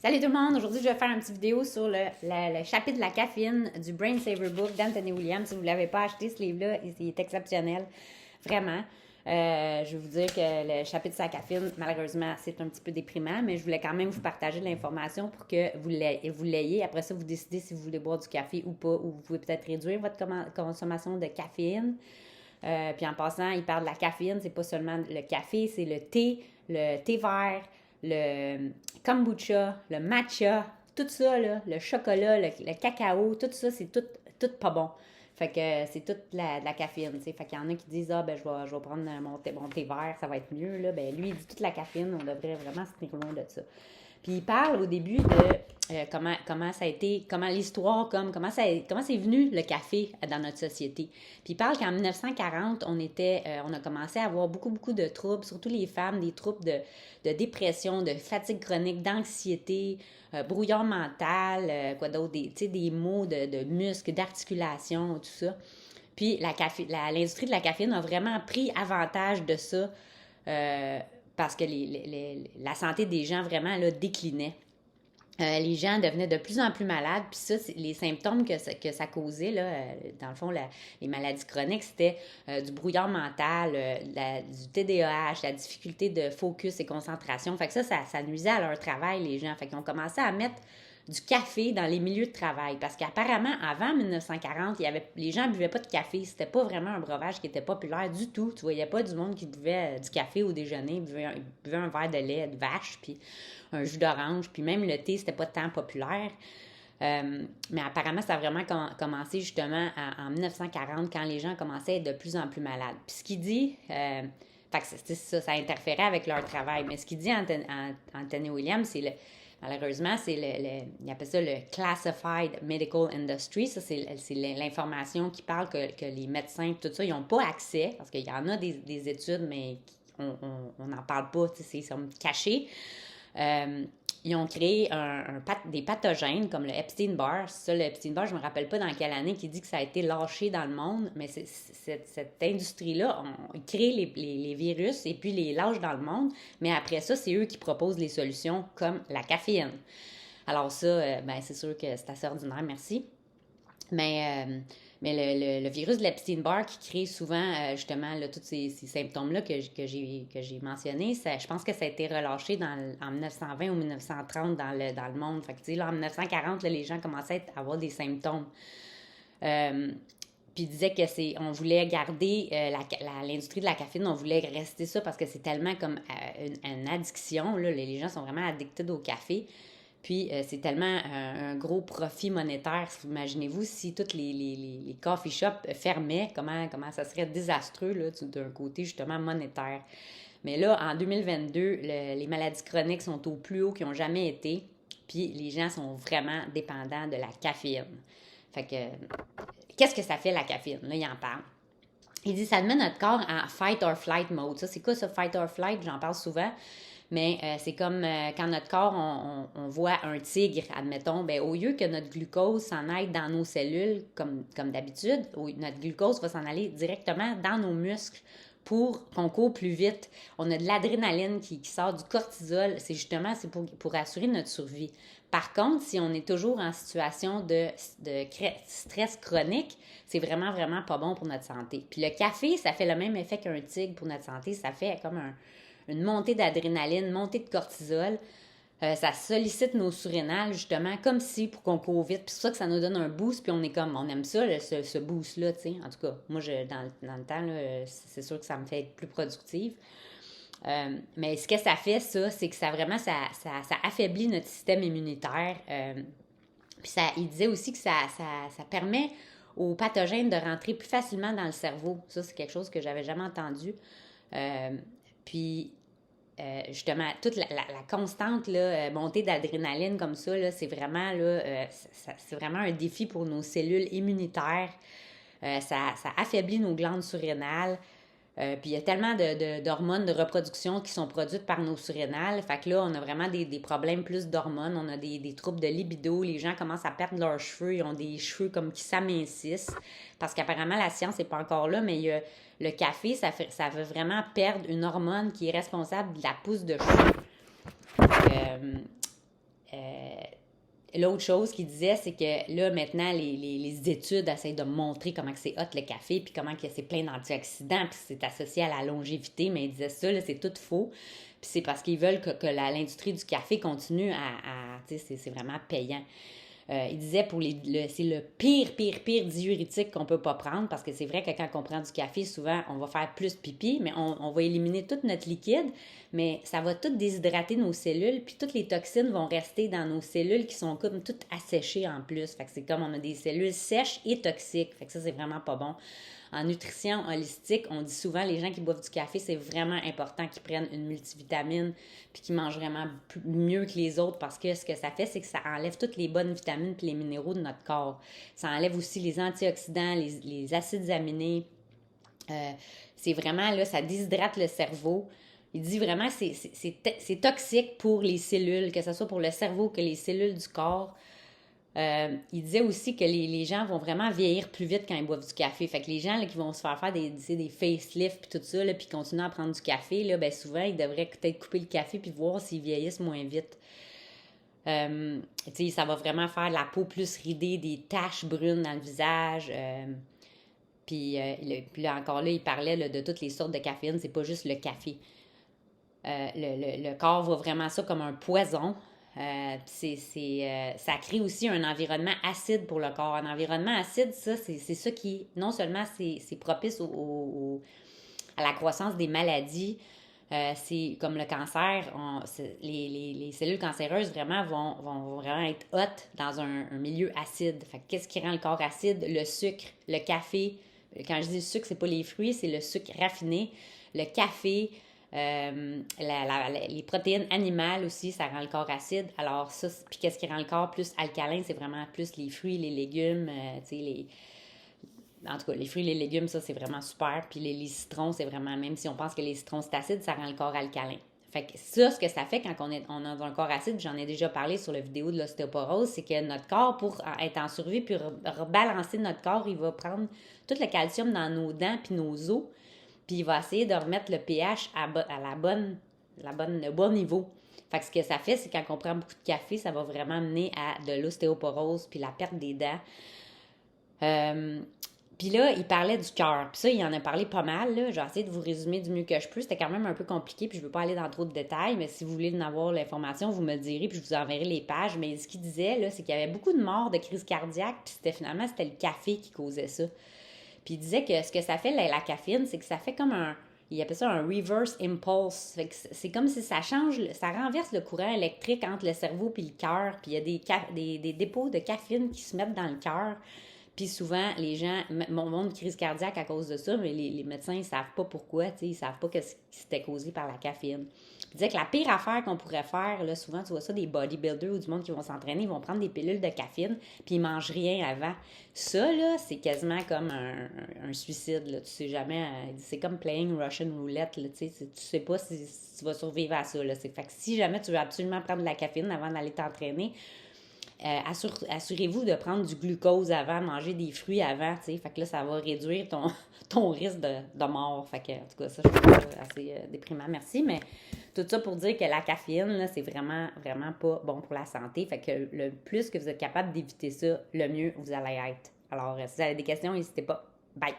Salut tout le monde! Aujourd'hui, je vais faire une petite vidéo sur le chapitre de la caféine du Brain Saver Book d'Anthony Williams. Si vous ne l'avez pas acheté, ce livre-là, il est exceptionnel. Vraiment. Je vais vous dire que le chapitre sur la caféine, malheureusement, c'est un petit peu déprimant, mais je voulais quand même vous partager de l'information pour que vous l'ayez. Après ça, vous décidez si vous voulez boire du café ou pas, ou vous pouvez peut-être réduire votre consommation de caféine. Puis en passant, il parle de la caféine, c'est pas seulement le café, c'est le thé vert, le kombucha, le matcha, tout ça, là, le chocolat, le cacao, tout ça, c'est tout pas bon. Fait que c'est toute de la caféine, tu sais. Fait qu'il y en a qui disent, ah, ben, je vais prendre mon thé vert, ça va être mieux, là. Ben, lui, il dit toute la caféine, on devrait vraiment se tenir loin de ça. Puis il parle au début de comment ça a été, comment l'histoire, comment c'est venu le café dans notre société. Puis il parle qu'en 1940, on a commencé à avoir beaucoup de troubles, surtout les femmes, des troubles de dépression, de fatigue chronique, d'anxiété, brouillon mental, quoi d'autre, des maux de muscles, d'articulation, tout ça. Puis l'industrie de la caféine a vraiment pris avantage de ça parce que la santé des gens vraiment là, déclinait. Les gens devenaient de plus en plus malades. Puis ça, les symptômes que ça causait, là, dans le fond, les maladies chroniques, c'était du brouillard mental, du TDAH, la difficulté de focus et concentration. Fait que ça nuisait à leur travail, les gens. Fait qu'ils ont commencé à mettre du café dans les milieux de travail. Parce qu'apparemment, avant 1940, les gens ne buvaient pas de café. C'était pas vraiment un breuvage qui était populaire du tout. Tu voyais pas du monde qui buvait du café au déjeuner, buvait un verre de lait de vache, puis un jus d'orange, puis même le thé, c'était pas tant populaire. Mais apparemment, ça a vraiment commencé justement en 1940, quand les gens commençaient à être de plus en plus malades. Puis ce qu'il dit... fait que ça interférait avec leur travail. Mais ce qu'il dit Anthony Williams, c'est malheureusement, il appelle ça le Classified Medical Industry. Ça, c'est l'information qui parle que les médecins, tout ça, ils n'ont pas accès, parce qu'il y en a des études, mais on n'en parle pas, c'est caché. Ils ont créé des pathogènes comme le Epstein-Barr. Ça, le Epstein-Barr, je ne me rappelle pas dans quelle année qui dit que ça a été lâché dans le monde, mais cette industrie-là, ils créent les virus et puis les lâchent dans le monde, mais après ça, c'est eux qui proposent les solutions comme la caféine. Alors ça, c'est sûr que c'est assez ordinaire, merci. Mais le virus de l'Epstein-Barr qui crée souvent, justement, là, tous ces symptômes-là que j'ai mentionnés, je pense que ça a été relâché en 1920 ou 1930 dans le monde. Fait que, tu sais, là, en 1940, là, les gens commençaient à avoir des symptômes. Puis il disait on voulait garder l'industrie de la caféine, on voulait rester ça parce que c'est tellement comme une addiction. Là, les gens sont vraiment addictés au café. Puis, c'est tellement un gros profit monétaire. Imaginez-vous si tous les coffee shops fermaient, comment ça serait désastreux là, d'un côté justement monétaire. Mais là, en 2022, les maladies chroniques sont au plus haut qu'ils n'ont jamais été. Puis, les gens sont vraiment dépendants de la caféine. Fait que, qu'est-ce que ça fait la caféine? Là, il en parle. Il dit, ça met notre corps en fight or flight mode. Ça, c'est quoi ça, fight or flight? J'en parle souvent. Mais c'est comme quand notre corps, on voit un tigre, admettons, ben, au lieu que notre glucose s'en aille dans nos cellules, comme d'habitude, notre glucose va s'en aller directement dans nos muscles pour qu'on court plus vite. On a de l'adrénaline qui sort du cortisol. C'est pour assurer notre survie. Par contre, si on est toujours en situation de stress chronique, c'est vraiment, vraiment pas bon pour notre santé. Puis le café, ça fait le même effet qu'un tigre pour notre santé. Ça fait comme une montée d'adrénaline, une montée de cortisol. Ça sollicite nos surrénales, justement, comme si pour qu'on court vite. Puis c'est pour ça que ça nous donne un boost, puis on aime ça, ce boost-là, tu sais. En tout cas, moi, dans le temps, là, c'est sûr que ça me fait être plus productive. Mais ce que ça fait, ça, c'est que ça affaiblit notre système immunitaire. Puis il disait aussi que ça permet aux pathogènes de rentrer plus facilement dans le cerveau. Ça, c'est quelque chose que j'avais jamais entendu. Puis, justement, toute la constante là, montée d'adrénaline comme ça, là, c'est vraiment un défi pour nos cellules immunitaires. Ça affaiblit nos glandes surrénales. Puis il y a tellement d'hormones de reproduction qui sont produites par nos surrénales. Fait que là, on a vraiment des problèmes plus d'hormones. On a des troubles de libido. Les gens commencent à perdre leurs cheveux. Ils ont des cheveux comme qui s'amincissent. Parce qu'apparemment, la science n'est pas encore là, mais le café, ça veut vraiment perdre une hormone qui est responsable de la pousse de cheveux. l'autre chose qu'il disait, c'est que là, maintenant, les études essayent de montrer comment que c'est hot le café, puis comment que c'est plein d'antioxydants, puis c'est associé à la longévité, mais il disait ça, là, c'est tout faux. Puis c'est parce qu'ils veulent que l'industrie du café continue tu sais, c'est vraiment payant. Il disait c'est le pire diurétique qu'on peut pas prendre parce que c'est vrai que quand on prend du café, souvent, on va faire plus pipi, mais on va éliminer tout notre liquide, mais ça va tout déshydrater nos cellules, puis toutes les toxines vont rester dans nos cellules qui sont comme toutes asséchées en plus. Fait que c'est comme on a des cellules sèches et toxiques. Fait que ça, c'est vraiment pas bon. En nutrition holistique, on dit souvent les gens qui boivent du café, c'est vraiment important qu'ils prennent une multivitamine puis qu'ils mangent vraiment mieux que les autres parce que ce que ça fait, c'est que ça enlève toutes les bonnes vitamines puis les minéraux de notre corps. Ça enlève aussi les antioxydants, les acides aminés. C'est vraiment, là, ça déshydrate le cerveau. Il dit vraiment que c'est toxique pour les cellules, que ce soit pour le cerveau que les cellules du corps. Il disait aussi que les gens vont vraiment vieillir plus vite quand ils boivent du café. Fait que les gens là, qui vont se faire des facelifts puis tout ça, là, puis continuer à prendre du café, là, ben souvent, ils devraient peut-être couper le café puis voir s'ils vieillissent moins vite. Ça va vraiment faire la peau plus ridée, des taches brunes dans le visage. Puis là, encore là, il parlait là, de toutes les sortes de caféine. C'est pas juste le café. Le corps voit vraiment ça comme un poison. Ça crée aussi un environnement acide pour le corps. Un environnement acide, ça, c'est ça qui, non seulement c'est propice à la croissance des maladies, c'est comme le cancer, les cellules cancéreuses vraiment vont vraiment être hautes dans un milieu acide. Fait que qu'est-ce qui rend le corps acide? Le sucre, le café. Quand je dis sucre, c'est pas les fruits, c'est le sucre raffiné. Le café, les protéines animales aussi, ça rend le corps acide. Alors ça, puis qu'est-ce qui rend le corps plus alcalin? C'est vraiment plus les fruits, les légumes, en tout cas, les fruits et les légumes, ça, c'est vraiment super. Puis les citrons, c'est vraiment, même si on pense que les citrons, c'est acide, ça rend le corps alcalin. Fait que ça, ce que ça fait quand on a un corps acide, j'en ai déjà parlé sur la vidéo de l'ostéoporose, c'est que notre corps, pour être en survie puis rebalancer notre corps, il va prendre tout le calcium dans nos dents puis nos os, puis il va essayer de remettre le pH le bon niveau. Fait que ce que ça fait, c'est quand on prend beaucoup de café, ça va vraiment mener à de l'ostéoporose puis la perte des dents. Puis là, il parlait du cœur. Puis ça, il en a parlé pas mal. Là. J'ai essayé de vous résumer du mieux que je peux. C'était quand même un peu compliqué, puis je ne veux pas aller dans trop de détails, mais si vous voulez en avoir l'information, vous me le direz, puis je vous enverrai les pages. Mais ce qu'il disait, là, c'est qu'il y avait beaucoup de morts de crise cardiaque, puis c'était le café qui causait ça. Puis il disait que ce que ça fait, la caféine, c'est que ça fait comme il appelle ça un reverse impulse. Fait que c'est comme si ça renverse le courant électrique entre le cerveau et le cœur. Puis il y a des dépôts de caféine qui se mettent dans le cœur. Puis souvent, les gens ont une crise cardiaque à cause de ça, mais les médecins, ils ne savent pas pourquoi, ils ne savent pas que c'était causé par la caféine. Il disait que la pire affaire qu'on pourrait faire, là, souvent, tu vois ça, des bodybuilders ou du monde qui vont s'entraîner, ils vont prendre des pilules de caféine, puis ils ne mangent rien avant. Ça, là, c'est quasiment comme un suicide, là. Tu sais jamais, c'est comme playing Russian roulette, là, tu sais pas si tu vas survivre à ça, là. Fait que si jamais tu veux absolument prendre de la caféine avant d'aller t'entraîner, assurez-vous de prendre du glucose avant, de manger des fruits avant, tu sais. Fait que là, ça va réduire ton risque de mort. Fait que, en tout cas, ça, je trouve ça assez déprimant. Merci, mais tout ça pour dire que la caféine, là, c'est vraiment, vraiment pas bon pour la santé. Fait que le plus que vous êtes capable d'éviter ça, le mieux vous allez être. Alors, si vous avez des questions, n'hésitez pas. Bye!